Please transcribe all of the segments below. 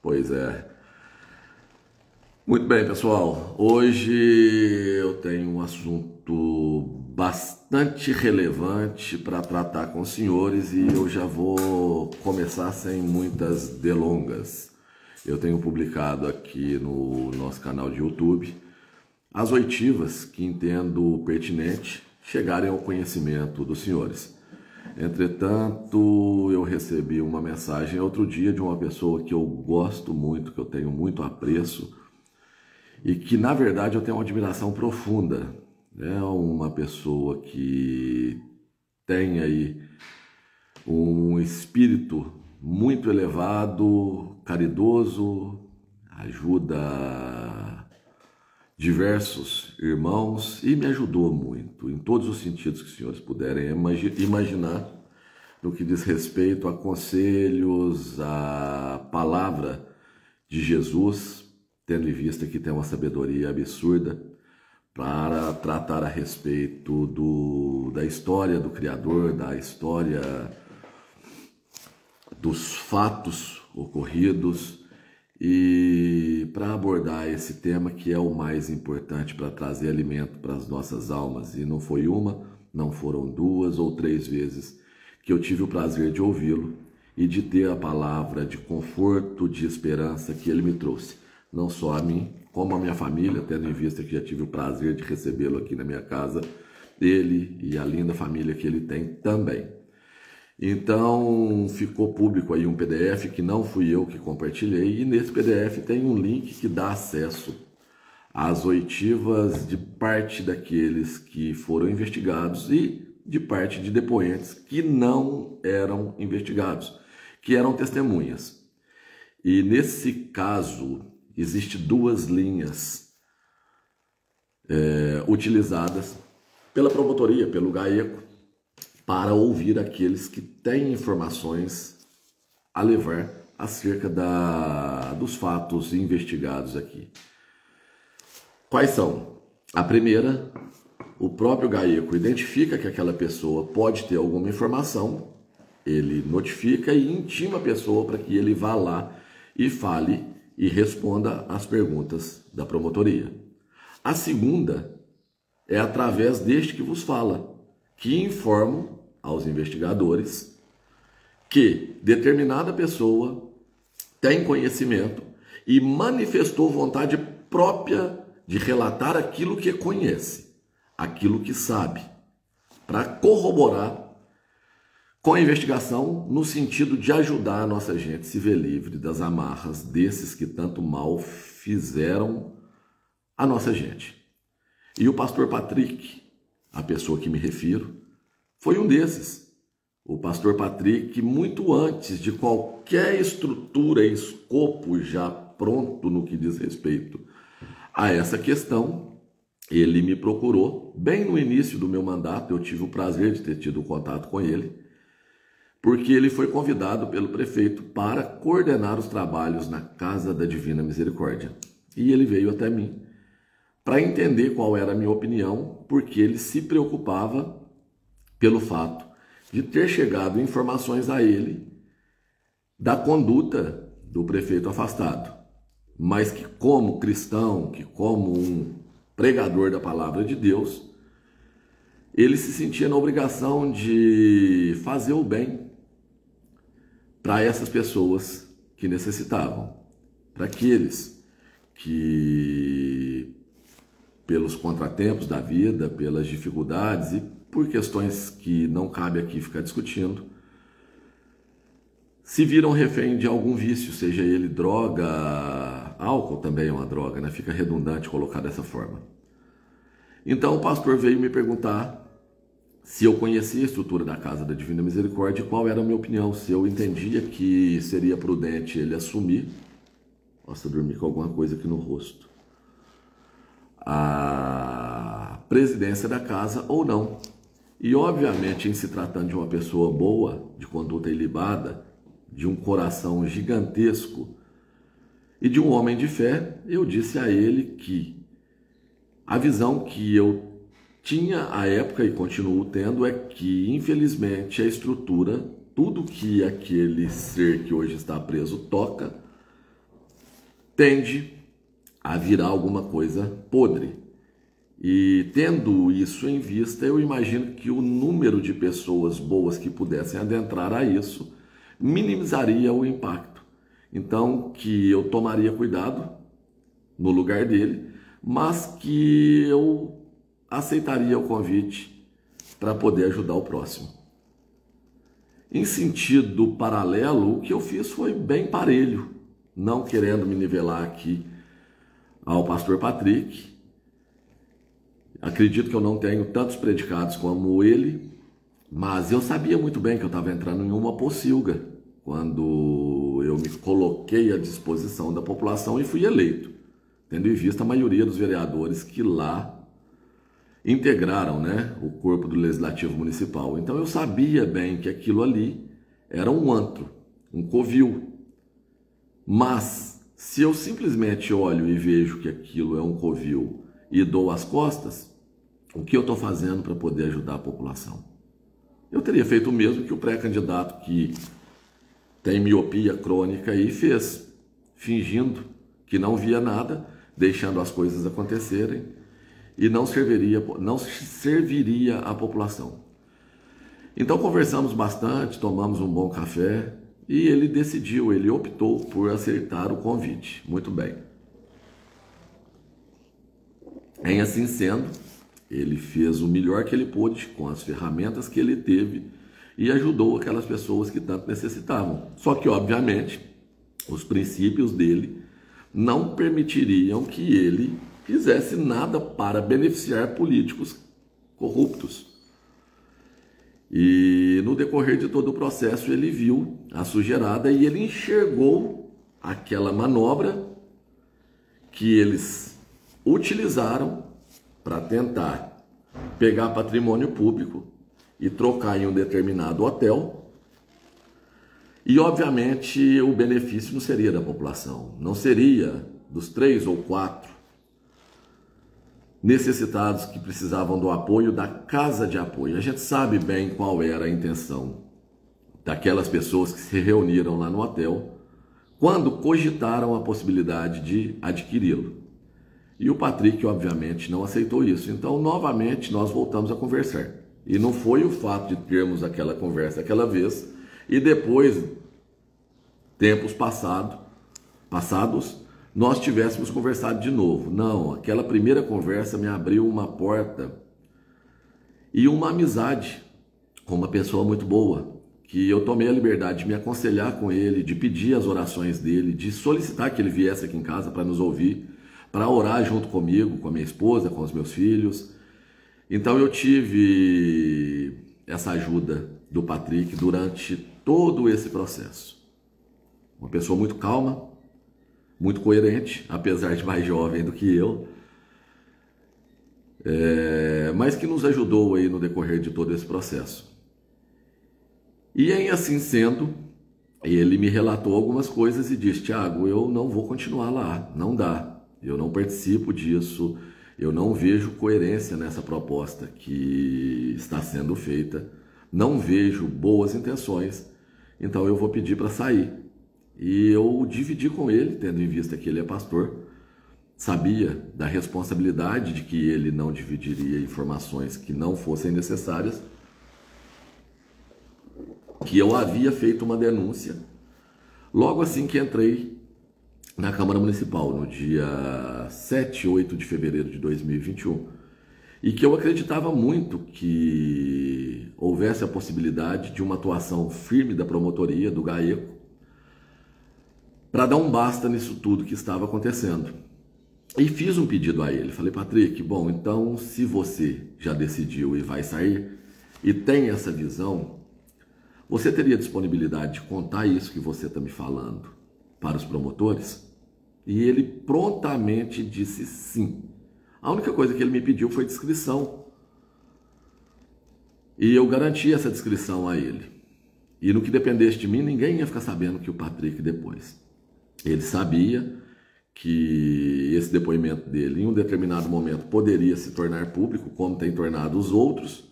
Pois é. Muito bem, pessoal. Hoje eu tenho um assunto bastante relevante para tratar com os senhores e eu já vou começar sem muitas delongas. Eu tenho publicado aqui no nosso canal de YouTube as oitivas que entendo pertinente chegarem ao conhecimento dos senhores. Entretanto, eu recebi uma mensagem outro dia de uma pessoa que eu gosto muito, que eu tenho muito apreço e que, na verdade, eu tenho uma admiração profunda. É uma pessoa que tem aí um espírito muito elevado, caridoso, ajuda diversos irmãos e me ajudou muito em todos os sentidos que os senhores puderem imaginar no que diz respeito a conselhos, a palavra de Jesus, tendo em vista que tem uma sabedoria absurda para tratar a respeito da história do Criador, da história dos fatos ocorridos e para abordar esse tema que é o mais importante para trazer alimento para as nossas almas. E não foi uma, não foram duas ou três vezes que eu tive o prazer de ouvi-lo e de ter a palavra de conforto, de esperança que ele me trouxe. Não só a mim, como a minha família, tendo em vista que já tive o prazer de recebê-lo aqui na minha casa, ele e a linda família que ele tem também. Então, ficou público aí um PDF que não fui eu que compartilhei, e nesse PDF tem um link que dá acesso às oitivas de parte daqueles que foram investigados e de parte de depoentes que não eram investigados, que eram testemunhas. E nesse caso, existem duas linhas utilizadas pela promotoria, pelo GAECO, para ouvir aqueles que têm informações a levar acerca dos fatos investigados aqui. Quais são? A primeira, o próprio GAECO identifica que aquela pessoa pode ter alguma informação, ele notifica e intima a pessoa para que ele vá lá e fale e responda às perguntas da promotoria. A segunda é através deste que vos fala, que informam aos investigadores que determinada pessoa tem conhecimento e manifestou vontade própria de relatar aquilo que conhece, aquilo que sabe, para corroborar com a investigação no sentido de ajudar a nossa gente a se ver livre das amarras desses que tanto mal fizeram a nossa gente. E o pastor Patrick, a pessoa que me refiro, foi um desses. O pastor Patrick, muito antes de qualquer estrutura e escopo já pronto no que diz respeito a essa questão, ele me procurou. Bem no início do meu mandato, eu tive o prazer de ter tido contato com ele, porque ele foi convidado pelo prefeito para coordenar os trabalhos na Casa da Divina Misericórdia. E ele veio até mim para entender qual era a minha opinião, porque ele se preocupava pelo fato de ter chegado informações a ele da conduta do prefeito afastado, mas que como cristão, que como um pregador da palavra de Deus, ele se sentia na obrigação de fazer o bem para essas pessoas que necessitavam, para aqueles que, pelos contratempos da vida, pelas dificuldades e por questões que não cabe aqui ficar discutindo, se viram refém de algum vício, seja ele droga, álcool também é uma droga, né? Fica redundante colocar dessa forma. Então o pastor veio me perguntar se eu conhecia a estrutura da Casa da Divina Misericórdia e qual era a minha opinião, se eu entendia que seria prudente ele assumir, nossa, dormi com alguma coisa aqui no rosto, a presidência da casa ou não. E obviamente, em se tratando de uma pessoa boa, de conduta ilibada, de um coração gigantesco e de um homem de fé, eu disse a ele que a visão que eu tinha à época e continuo tendo é que, infelizmente, a estrutura, tudo que aquele ser que hoje está preso toca, tende a virar alguma coisa podre. E tendo isso em vista, eu imagino que o número de pessoas boas que pudessem adentrar a isso minimizaria o impacto. Então, que eu tomaria cuidado no lugar dele, mas que eu aceitaria o convite para poder ajudar o próximo. Em sentido paralelo, o que eu fiz foi bem parelho, não querendo me nivelar aqui ao pastor Patrick. Acredito que eu não tenho tantos predicados como ele, mas eu sabia muito bem que eu estava entrando em uma pocilga quando eu me coloquei à disposição da população e fui eleito, tendo em vista a maioria dos vereadores que lá integraram, né, o corpo do Legislativo Municipal. Então eu sabia bem que aquilo ali era um antro, um covil. Mas se eu simplesmente olho e vejo que aquilo é um covil e dou as costas, o que eu estou fazendo para poder ajudar a população? Eu teria feito o mesmo que o pré-candidato que tem miopia crônica e fez, fingindo que não via nada, deixando as coisas acontecerem e não serviria à população. Então conversamos bastante, tomamos um bom café e ele decidiu, ele optou por aceitar o convite. Muito bem. Em assim sendo, ele fez o melhor que ele pôde com as ferramentas que ele teve e ajudou aquelas pessoas que tanto necessitavam. Só que, obviamente, os princípios dele não permitiriam que ele fizesse nada para beneficiar políticos corruptos. E no decorrer de todo o processo ele viu a sujeirada e ele enxergou aquela manobra que eles utilizaram para tentar pegar patrimônio público e trocar em um determinado hotel. E, obviamente, o benefício não seria da população, não seria dos 3 ou 4 necessitados que precisavam do apoio da casa de apoio. A gente sabe bem qual era a intenção daquelas pessoas que se reuniram lá no hotel quando cogitaram a possibilidade de adquiri-lo. E o Patrick, obviamente, não aceitou isso. Então, novamente, nós voltamos a conversar. E não foi o fato de termos aquela conversa aquela vez e depois, tempos passados, nós tivéssemos conversado de novo. Não, aquela primeira conversa me abriu uma porta e uma amizade com uma pessoa muito boa, que eu tomei a liberdade de me aconselhar com ele, de pedir as orações dele, de solicitar que ele viesse aqui em casa para nos ouvir, para orar junto comigo, com a minha esposa, com os meus filhos. Então eu tive essa ajuda do Patrick durante todo esse processo. Uma pessoa muito calma, muito coerente, apesar de mais jovem do que eu, mas que nos ajudou aí no decorrer de todo esse processo. E em assim sendo, ele me relatou algumas coisas e disse: Tiago, eu não vou continuar lá, não dá. Eu não participo disso, eu não vejo coerência nessa proposta que está sendo feita, não vejo boas intenções, então eu vou pedir para sair. E eu dividi com ele, tendo em vista que ele é pastor, sabia da responsabilidade de que ele não dividiria informações que não fossem necessárias, que eu havia feito uma denúncia logo assim que entrei na Câmara Municipal, no dia 7 e 8 de fevereiro de 2021, e que eu acreditava muito que houvesse a possibilidade de uma atuação firme da promotoria, do GAECO, para dar um basta nisso tudo que estava acontecendo. E fiz um pedido a ele, falei: Patrick, bom, então se você já decidiu e vai sair, e tem essa visão, você teria disponibilidade de contar isso que você está me falando para os promotores? E ele prontamente disse sim. A única coisa que ele me pediu foi discrição. E eu garanti essa discrição a ele. E no que dependesse de mim, ninguém ia ficar sabendo que o Patrick depois. Ele sabia que esse depoimento dele, em um determinado momento, poderia se tornar público, como tem tornado os outros,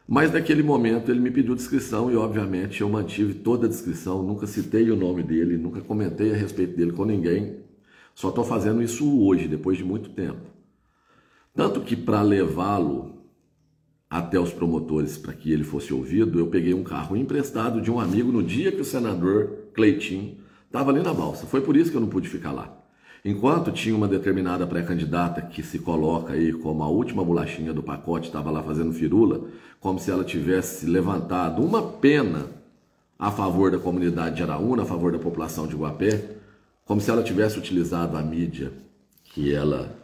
mas naquele momento ele me pediu discrição e, obviamente, eu mantive toda a discrição, nunca citei o nome dele, nunca comentei a respeito dele com ninguém, Só estou fazendo isso hoje, depois de muito tempo. Tanto que para levá-lo até os promotores para que ele fosse ouvido, eu peguei um carro emprestado de um amigo no dia que o senador Cleitinho estava ali na balsa. Foi por isso que eu não pude ficar lá. Enquanto tinha uma determinada pré-candidata que se coloca aí como a última bolachinha do pacote, estava lá fazendo firula, como se ela tivesse levantado uma pena a favor da comunidade de Araúna, a favor da população de Guapé, como se ela tivesse utilizado a mídia, que ela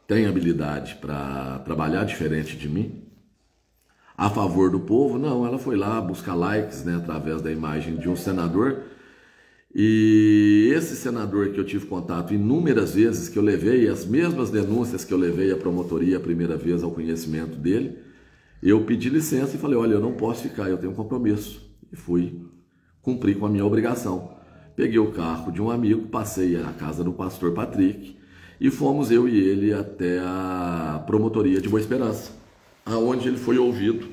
tem habilidade para trabalhar diferente de mim, a favor do povo. Não, ela foi lá buscar likes, né, através da imagem de um senador. E esse senador que eu tive contato inúmeras vezes, que eu levei as mesmas denúncias que eu levei à promotoria a primeira vez ao conhecimento dele, eu pedi licença e falei, olha, eu não posso ficar, eu tenho um compromisso. E fui cumprir com a minha obrigação. Peguei o carro de um amigo, passei à casa do pastor Patrick e fomos eu e ele até a promotoria de Boa Esperança, aonde ele foi ouvido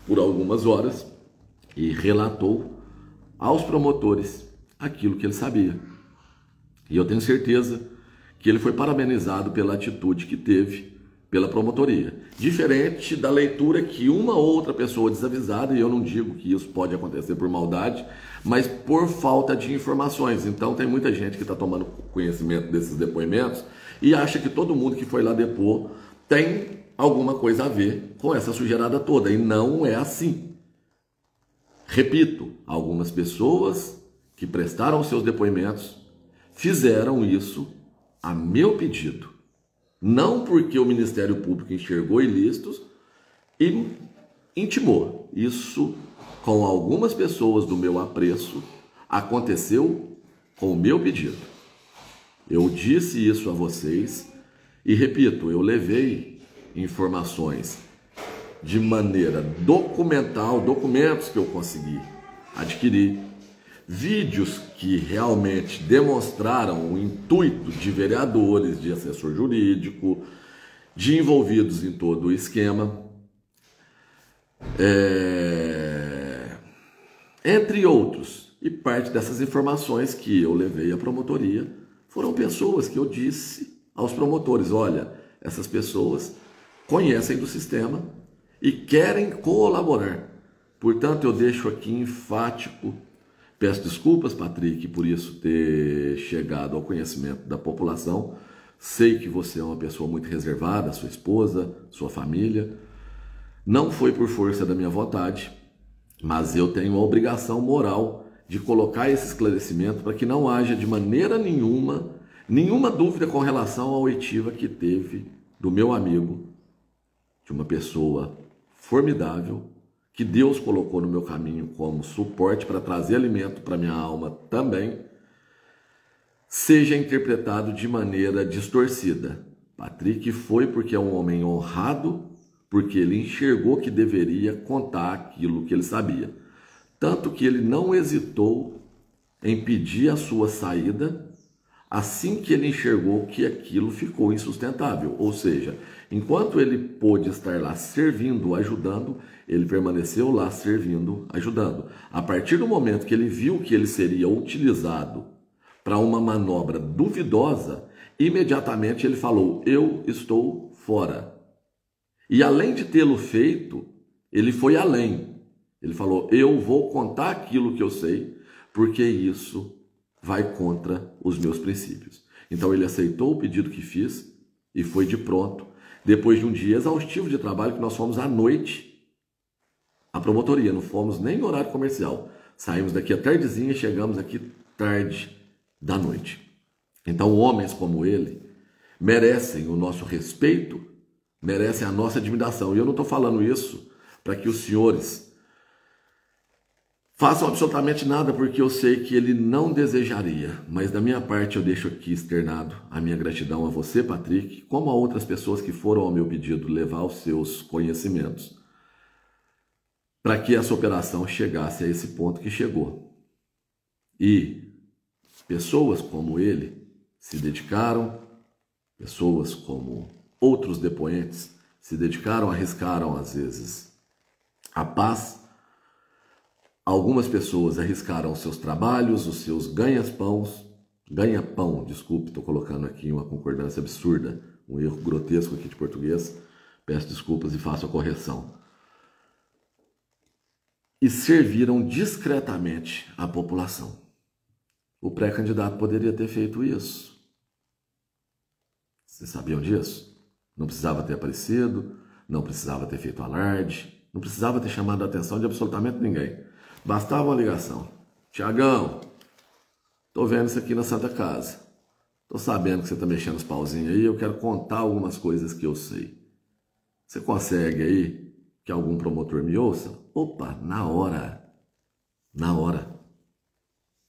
por algumas horas e relatou aos promotores aquilo que ele sabia. E eu tenho certeza que ele foi parabenizado pela atitude que teve pela promotoria. Diferente da leitura que uma outra pessoa desavisada, e eu não digo que isso pode acontecer por maldade, mas por falta de informações. Então tem muita gente que está tomando conhecimento desses depoimentos e acha que todo mundo que foi lá depor tem alguma coisa a ver com essa sujeirada toda. E não é assim. Repito, algumas pessoas que prestaram seus depoimentos fizeram isso a meu pedido. Não porque o Ministério Público enxergou ilícitos e intimou. Isso, com algumas pessoas do meu apreço, aconteceu com o meu pedido. Eu disse isso a vocês e repito, eu levei informações de maneira documental, documentos que eu consegui adquirir, vídeos que realmente demonstraram o intuito de vereadores, de assessor jurídico, de envolvidos em todo o esquema, entre outros. E parte dessas informações que eu levei à promotoria foram pessoas que eu disse aos promotores, olha, essas pessoas conhecem do sistema e querem colaborar. Portanto, eu deixo aqui enfático. Peço desculpas, Patrick, por isso ter chegado ao conhecimento da população. Sei que você é uma pessoa muito reservada, sua esposa, sua família. Não foi por força da minha vontade, mas eu tenho a obrigação moral de colocar esse esclarecimento para que não haja de maneira nenhuma dúvida com relação à oitiva que teve do meu amigo, de uma pessoa formidável, que Deus colocou no meu caminho como suporte para trazer alimento para minha alma também, seja interpretado de maneira distorcida. Patrick foi porque é um homem honrado, porque ele enxergou que deveria contar aquilo que ele sabia. Tanto que ele não hesitou em pedir a sua saída assim que ele enxergou que aquilo ficou insustentável. Ou seja, enquanto ele pôde estar lá servindo, ajudando, ele permaneceu lá servindo, ajudando. A partir do momento que ele viu que ele seria utilizado para uma manobra duvidosa, imediatamente ele falou, eu estou fora. E além de tê-lo feito, ele foi além. Ele falou, eu vou contar aquilo que eu sei, porque isso vai contra os meus princípios. Então ele aceitou o pedido que fiz e foi de pronto. Depois de um dia exaustivo de trabalho, que nós fomos à noite à promotoria, não fomos nem no horário comercial. Saímos daqui à tardezinha e chegamos aqui tarde da noite. Então homens como ele merecem o nosso respeito, merecem a nossa admiração. E eu não estou falando isso para que os senhores façam absolutamente nada, porque eu sei que ele não desejaria. Mas da minha parte eu deixo aqui externado a minha gratidão a você, Patrick, como a outras pessoas que foram ao meu pedido levar os seus conhecimentos, para que essa operação chegasse a esse ponto que chegou. E pessoas como ele se dedicaram, pessoas como outros depoentes se dedicaram, arriscaram às vezes a paz. Algumas pessoas arriscaram os seus trabalhos, os seus ganhas-pãos, ganha-pão, desculpe, estou colocando aqui uma concordância absurda, um erro grotesco aqui de português, peço desculpas e faço a correção. E serviram discretamente a população. O pré-candidato poderia ter feito isso. Vocês sabiam disso? Não precisava ter aparecido, não precisava ter feito alarde, não precisava ter chamado a atenção de absolutamente ninguém. Bastava uma ligação. Tiagão, tô vendo isso aqui na Santa Casa. Tô sabendo que você tá mexendo os pauzinhos aí, eu quero contar algumas coisas que eu sei. Você consegue aí que algum promotor me ouça? Opa, na hora. Na hora.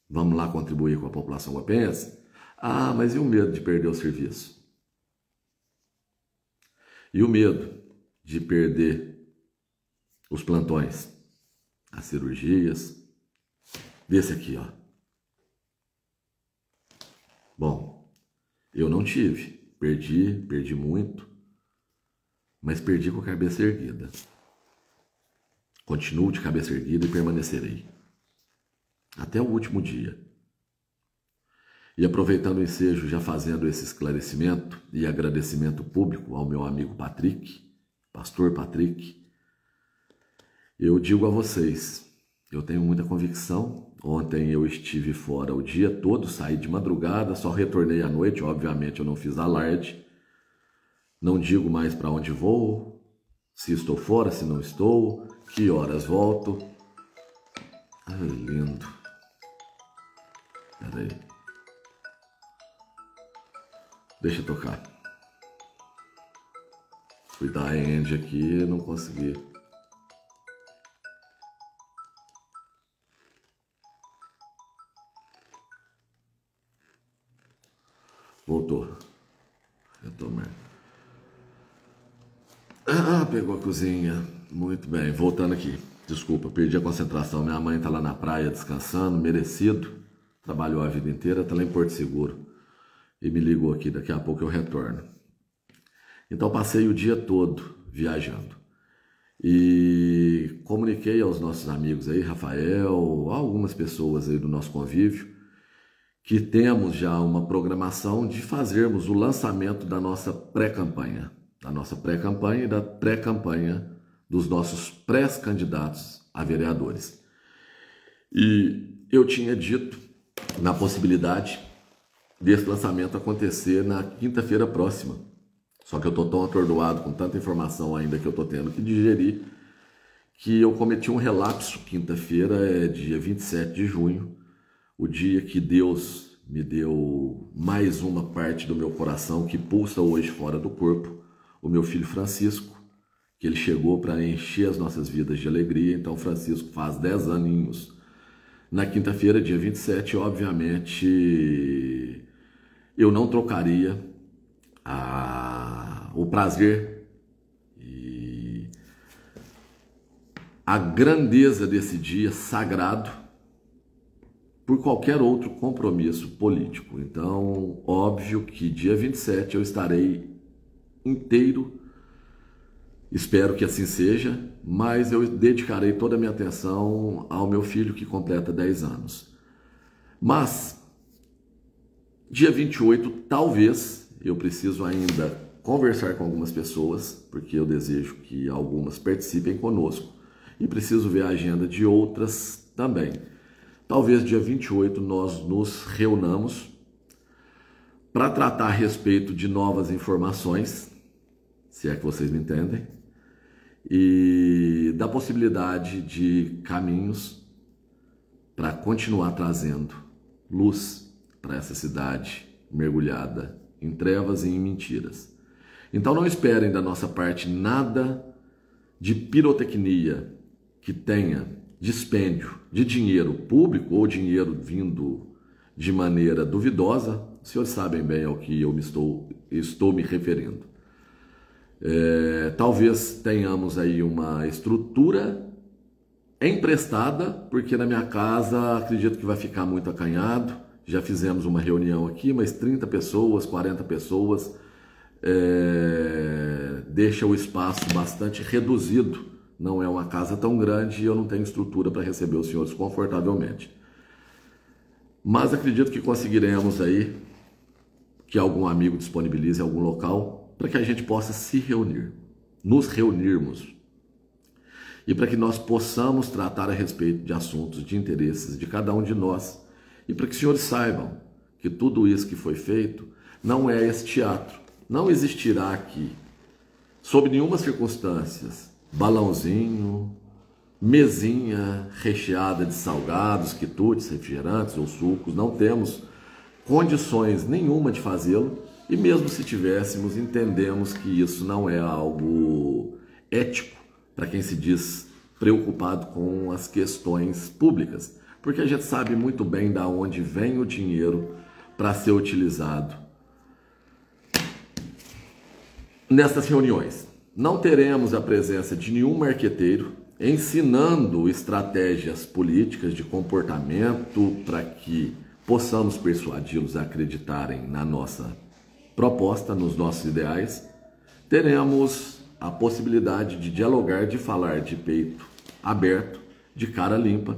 Vamos lá contribuir com a população guapense? Ah, mas e o medo de perder o serviço? E o medo de perder os plantões, as cirurgias? Desse aqui, ó. Bom, eu não tive. Perdi muito, mas perdi com a cabeça erguida. Continuo de cabeça erguida e permanecerei até o último dia. E aproveitando o ensejo, já fazendo esse esclarecimento e agradecimento público ao meu amigo Patrick, pastor Patrick, eu digo a vocês, eu tenho muita convicção. Ontem eu estive fora o dia todo, saí de madrugada, só retornei à noite, obviamente eu não fiz alarde, não digo mais para onde vou, se estou fora, se não estou, que horas volto. Ai, lindo. Peraí. Deixa eu tocar. Fui dar end aqui, não consegui. Voltou. Retomar. Ah, pegou a cozinha. Muito bem, voltando aqui. Desculpa, perdi a concentração. Minha mãe tá lá na praia descansando, merecido. Trabalhou a vida inteira, tá lá em Porto Seguro. E me ligou aqui, daqui a pouco eu retorno. Então passei o dia todo viajando. E comuniquei aos nossos amigos aí, Rafael, algumas pessoas aí do nosso convívio, que temos já uma programação de fazermos o lançamento da nossa pré-campanha. Da nossa pré-campanha e da pré-campanha dos nossos pré-candidatos a vereadores. E eu tinha dito na possibilidade desse lançamento acontecer na quinta-feira próxima. Só que eu estou tão atordoado com tanta informação ainda que eu estou tendo que digerir, que eu cometi um relapso. Quinta-feira é dia 27 de junho, o dia que Deus me deu mais uma parte do meu coração que pulsa hoje fora do corpo, o meu filho Francisco, que ele chegou para encher as nossas vidas de alegria. Então Francisco faz 10 aninhos. Na quinta-feira, dia 27, obviamente, eu não trocaria o prazer e a grandeza desse dia sagrado por qualquer outro compromisso político. Então, óbvio que dia 27 eu estarei inteiro, espero que assim seja, mas eu dedicarei toda a minha atenção ao meu filho que completa 10 anos. Mas, dia 28, talvez, eu preciso ainda conversar com algumas pessoas, porque eu desejo que algumas participem conosco, e preciso ver a agenda de outras também. Talvez dia 28 nós nos reunamos para tratar a respeito de novas informações, se é que vocês me entendem, e da possibilidade de caminhos para continuar trazendo luz para essa cidade mergulhada em trevas e em mentiras. Então não esperem da nossa parte nada de pirotecnia que tenha dispêndio de dinheiro público ou dinheiro vindo de maneira duvidosa. Os senhores sabem bem ao que eu estou me referindo. Talvez tenhamos aí uma estrutura emprestada, porque na minha casa acredito que vai ficar muito acanhado. Já fizemos uma reunião aqui, mas 30 pessoas, 40 pessoas, deixa o espaço bastante reduzido. Não é uma casa tão grande e eu não tenho estrutura para receber os senhores confortavelmente. Mas acredito que conseguiremos aí que algum amigo disponibilize algum local para que a gente possa se reunir, nos reunirmos, e para que nós possamos tratar a respeito de assuntos de interesses de cada um de nós, e para que os senhores saibam que tudo isso que foi feito não é esse teatro. Não existirá aqui, sob nenhuma circunstância, balãozinho, mesinha recheada de salgados, quitutes, refrigerantes ou sucos. Não temos condições nenhuma de fazê-lo, e mesmo se tivéssemos, entendemos que isso não é algo ético para quem se diz preocupado com as questões públicas, porque a gente sabe muito bem da onde vem o dinheiro para ser utilizado nessas reuniões. Não teremos a presença de nenhum marqueteiro ensinando estratégias políticas de comportamento para que possamos persuadi-los a acreditarem na nossa proposta, nos nossos ideais. Teremos a possibilidade de dialogar, de falar de peito aberto, de cara limpa,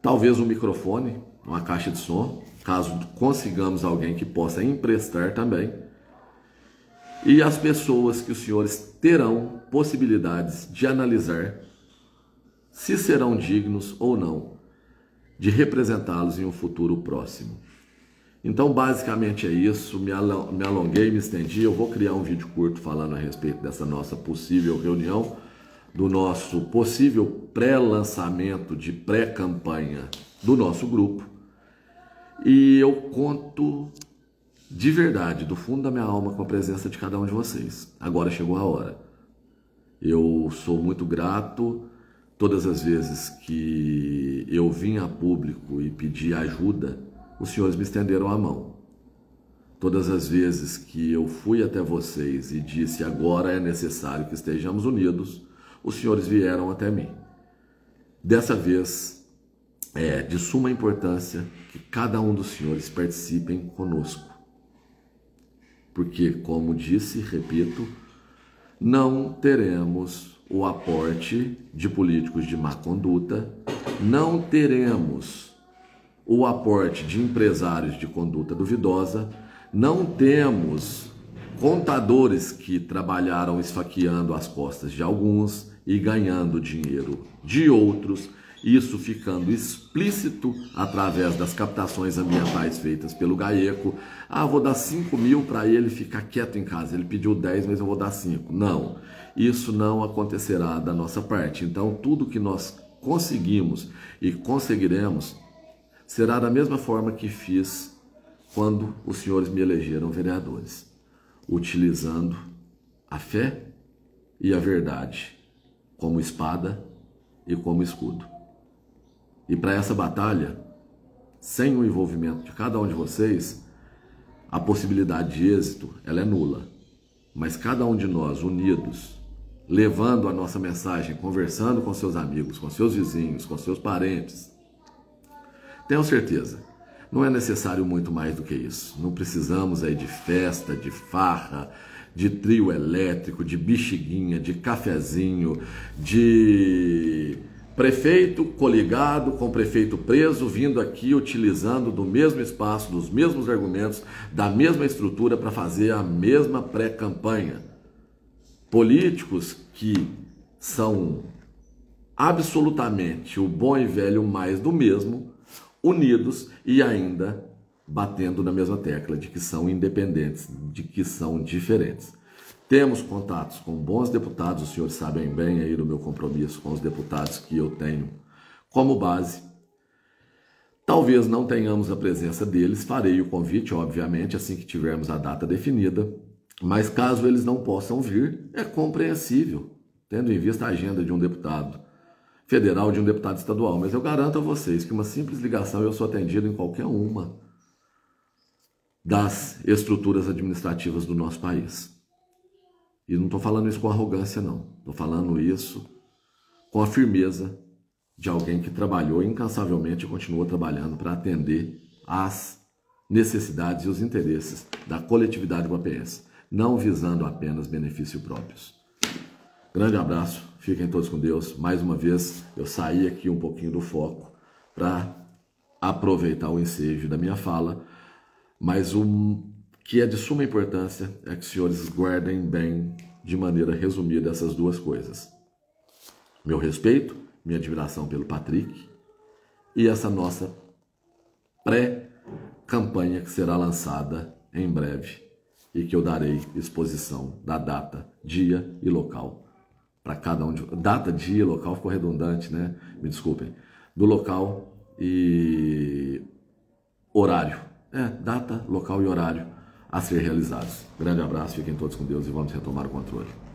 talvez um microfone, uma caixa de som, caso consigamos alguém que possa emprestar também. E as pessoas que os senhores terão possibilidades de analisar se serão dignos ou não de representá-los em um futuro próximo. Então, basicamente é isso. Me alonguei, me estendi. Eu vou criar um vídeo curto falando a respeito dessa nossa possível reunião, do nosso possível pré-lançamento de pré-campanha do nosso grupo. E eu conto de verdade, do fundo da minha alma, com a presença de cada um de vocês. Agora chegou a hora. Eu sou muito grato. Todas as vezes que eu vim a público e pedi ajuda, os senhores me estenderam a mão. Todas as vezes que eu fui até vocês e disse agora é necessário que estejamos unidos, os senhores vieram até mim. Dessa vez é de suma importância que cada um dos senhores participem conosco. Porque, como disse, repito, não teremos o aporte de políticos de má conduta, não teremos o aporte de empresários de conduta duvidosa, não temos contadores que trabalharam esfaqueando as costas de alguns e ganhando dinheiro de outros, isso ficando explícito através das captações ambientais feitas pelo GAECO. Vou dar 5 mil para ele ficar quieto em casa, ele pediu 10, mas eu vou dar 5. Não, isso não acontecerá da nossa parte. Então, tudo que nós conseguimos e conseguiremos será da mesma forma que fiz quando os senhores me elegeram vereadores, utilizando a fé e a verdade como espada e como escudo. E para essa batalha, sem o envolvimento de cada um de vocês, a possibilidade de êxito ela é nula. Mas cada um de nós, unidos, levando a nossa mensagem, conversando com seus amigos, com seus vizinhos, com seus parentes, tenham certeza, não é necessário muito mais do que isso. Não precisamos aí de festa, de farra, de trio elétrico, de bexiguinha, de cafezinho, de prefeito coligado com prefeito preso, vindo aqui utilizando do mesmo espaço, dos mesmos argumentos, da mesma estrutura para fazer a mesma pré-campanha. Políticos que são absolutamente o bom e velho mais do mesmo, unidos e ainda batendo na mesma tecla de que são independentes, de que são diferentes. Temos contatos com bons deputados, os senhores sabem bem aí do meu compromisso com os deputados que eu tenho como base. Talvez não tenhamos a presença deles, farei o convite, obviamente, assim que tivermos a data definida, mas caso eles não possam vir, é compreensível, tendo em vista a agenda de um deputado federal, de um deputado estadual, mas eu garanto a vocês que uma simples ligação eu sou atendido em qualquer uma das estruturas administrativas do nosso país. E não estou falando isso com arrogância, não. Estou falando isso com a firmeza de alguém que trabalhou incansavelmente e continua trabalhando para atender às necessidades e os interesses da coletividade guapiense, não visando apenas benefícios próprios. Grande abraço, fiquem todos com Deus. Mais uma vez, eu saí aqui um pouquinho do foco para aproveitar o ensejo da minha fala, mas o que é de suma importância é que os senhores guardem bem, de maneira resumida, essas duas coisas. Meu respeito, minha admiração pelo Patrick e essa nossa pré-campanha que será lançada em breve e que eu darei exposição da data, dia e local para cada um de... Data, dia e local ficou redundante, né? Me desculpem. Do local e horário. Data, local e horário a ser realizados. Grande abraço, fiquem todos com Deus e vamos retomar o controle.